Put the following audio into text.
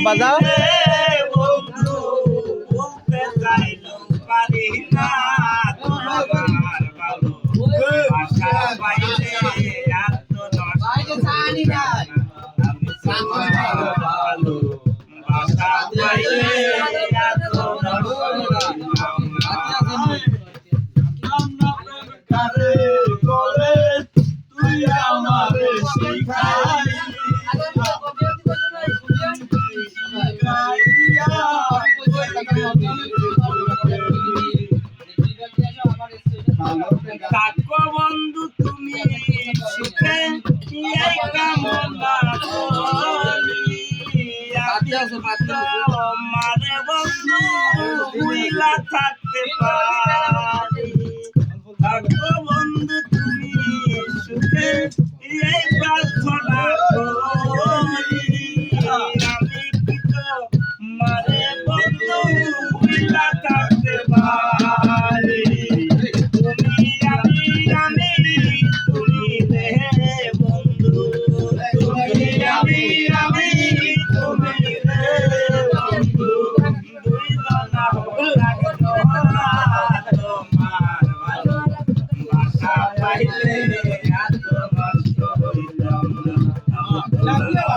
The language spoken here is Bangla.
বাজাও বন্ধু বলতে চাইলেও পারি না তোমার ভালো আশা পাইলে এত নষ্ট আমি তোমার ভালো আশা পাইলে এত তুই আমারে শিখাই কাকো বন্ধু তুমি সুখে এই কামনা করি মারে বন্ধু ভুইলা থাকতে পারি কাকো বন্ধু তুমি সুখে এই প্রার্থনা করি আমি তো মারে বন্ধু ভুইলা থাকতে পারি Gracias.